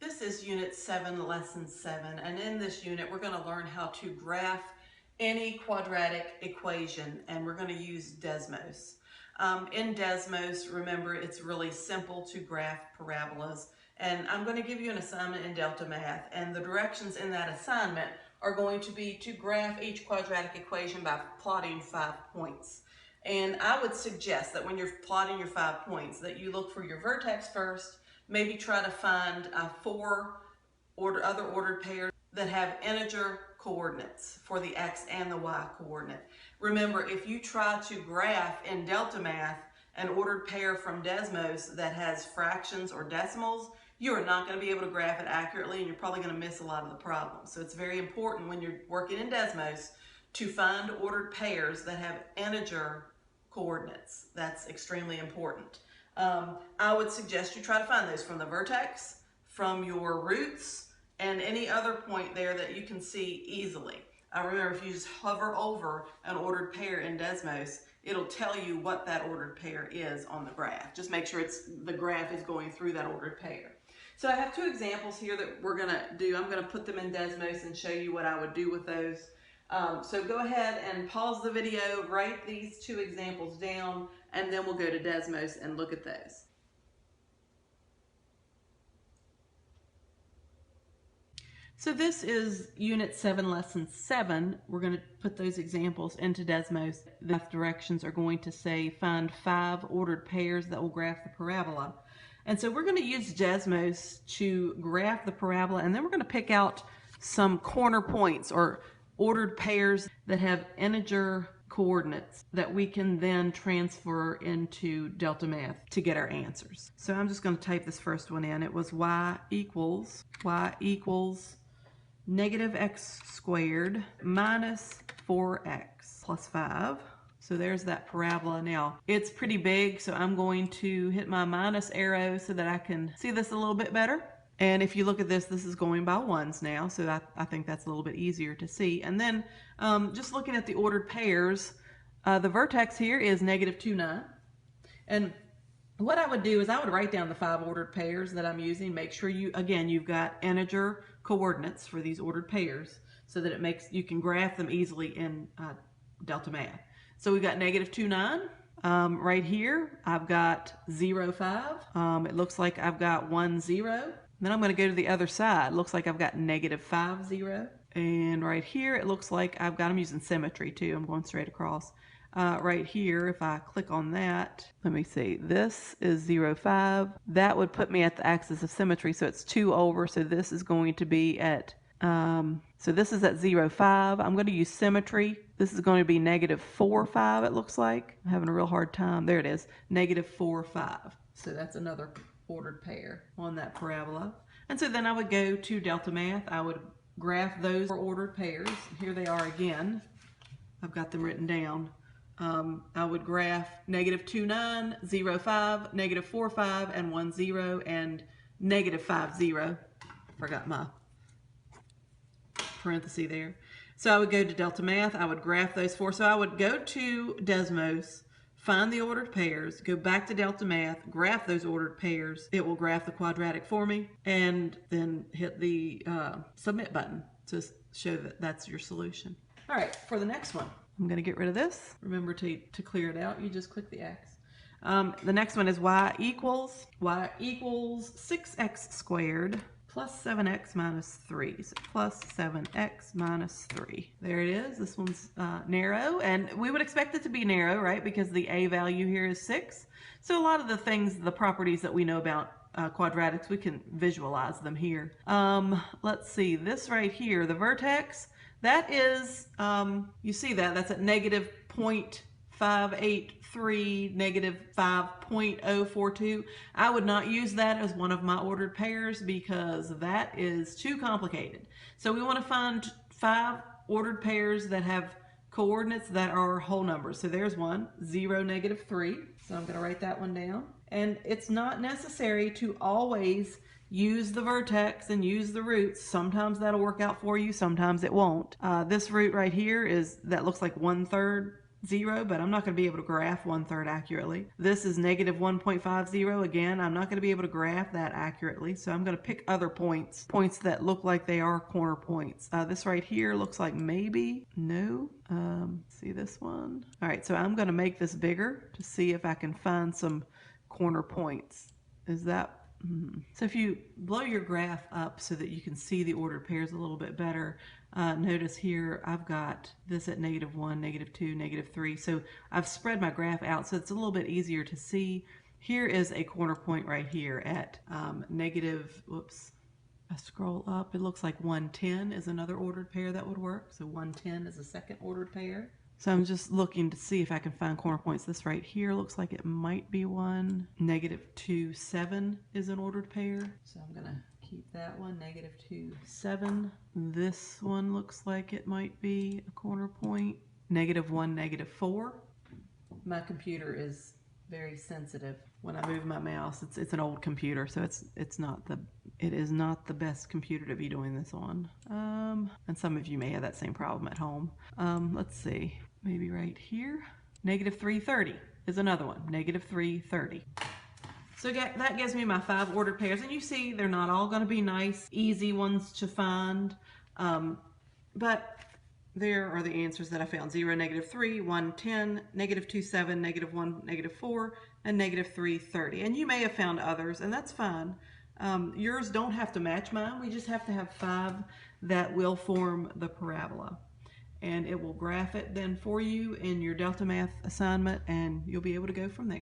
This is Unit 7, Lesson 7, and in this unit we're going to learn how to graph any quadratic equation, and we're going to use Desmos. In Desmos, remember, it's really simple to graph parabolas, and I'm going to give you an assignment in Delta Math, and the directions in that assignment are going to be to graph each quadratic equation by plotting 5 points. And I would suggest that when you're plotting your 5 points that you look for your vertex first. Maybe try to find four other ordered pairs that have integer coordinates for the x and the y coordinate. Remember, if you try to graph in Delta Math an ordered pair from Desmos that has fractions or decimals, you are not going to be able to graph it accurately, and you're probably going to miss a lot of the problems. So it's very important when you're working in Desmos to find ordered pairs that have integer coordinates. That's extremely important. I would suggest you try to find those from the vertex, from your roots, and any other point there that you can see easily. Remember, if you just hover over an ordered pair in Desmos, it'll tell you what that ordered pair is on the graph. Just make sure the graph is going through that ordered pair. So I have two examples here that we're going to do. I'm going to put them in Desmos and show you what I would do with those. So go ahead and pause the video, write these two examples down, and then we'll go to Desmos and look at those. So this is Unit 7, Lesson 7. We're going to put those examples into Desmos. The directions are going to say find 5 ordered pairs that will graph the parabola. And so we're going to use Desmos to graph the parabola, and then we're going to pick out some corner points or ordered pairs that have integer coordinates that we can then transfer into Delta Math to get our answers. So I'm just going to type this first one in. It was y equals negative x squared minus 4x plus 5. So there's that parabola. Now, it's pretty big, so I'm going to hit my minus arrow so that I can see this a little bit better. And if you look at this, this is going by ones now, so I think that's a little bit easier to see. And then just looking at the ordered pairs, the vertex here is negative 2, 9. And what I would do is I would write down the 5 ordered pairs that I'm using. Make sure you've got integer coordinates for these ordered pairs so that you can graph them easily in Delta Math. So we've got negative 2, 9. Right here, I've got 0, 5. It looks like I've got 1, 0. Then I'm going to go to the other side. It looks like I've got negative 5, 0. And right here, it looks like I'm using symmetry too. I'm going straight across. Right here, if I click on that, let me see, this is 0, 5. That would put me at the axis of symmetry, so it's 2 over, so this is going to be at, so this is at 0, 5. I'm going to use symmetry. This is going to be negative 4, 5, it looks like. I'm having a real hard time. There it is, negative 4, 5. So that's another ordered pair on that parabola. And so then I would go to Delta Math. I would graph those ordered pairs. Here they are again. I've got them written down. I would graph negative 2, 9, 0, 5, negative 4, 5, and 1, 0, and negative 5, 0. Forgot my parenthesis there. So I would go to Delta Math. I would graph those 4. So I would go to Desmos, find the ordered pairs, go back to Delta Math, graph those ordered pairs. It will graph the quadratic for me, and then hit the submit button to show that that's your solution. All right, for the next one, I'm going to get rid of this. Remember to clear it out, you just click the X. The next one is y equals 6x squared plus 7x minus 3. So plus 7x minus 3. There it is. This one's narrow, and we would expect it to be narrow, right? Because the a value here is 6. So a lot of the properties that we know about quadratics, we can visualize them here. Let's see, this right here, the vertex, that is, you see that's at negative 0.583, negative 5.042. I would not use that as one of my ordered pairs because that is too complicated. So we want to find 5 ordered pairs that have coordinates that are whole numbers. So there's one, 0, negative 3. So I'm going to write that one down. And it's not necessary to always use the vertex and use the roots. Sometimes that'll work out for you, sometimes it won't. This root right here that looks like 1/3 0, but I'm not going to be able to graph 1/3 accurately. This is negative 1.50. Again, I'm not going to be able to graph that accurately, so I'm going to pick other points that look like they are corner points. This right here looks like maybe, no. See this one? All right, so I'm going to make this bigger to see if I can find some corner points. Is that So if you blow your graph up so that you can see the ordered pairs a little bit better, notice here I've got this at -1, -2, -3. So I've spread my graph out so it's a little bit easier to see. Here is a corner point right here at I scroll up, it looks like 110 is another ordered pair that would work. So 110 is a second ordered pair. So I'm just looking to see if I can find corner points. This right here looks like it might be one. -2, 7 is an ordered pair. So I'm going to keep that one, -2, 7. This one looks like it might be a corner point. -1, -4. My computer is very sensitive when I move my mouse. It's an old computer, so it is not the best computer to be doing this on. And some of you may have that same problem at home. Let's see, maybe right here. -330 is another one. -330. So that gives me my 5 ordered pairs, and you see they're not all going to be nice, easy ones to find, but there are the answers that I found. 0, -3, 1, 10, -2, 7, -1, -4, and -3, 30. And you may have found others, and that's fine. Yours don't have to match mine. We just have to have 5 that will form the parabola. And it will graph it then for you in your Delta Math assignment, and you'll be able to go from there.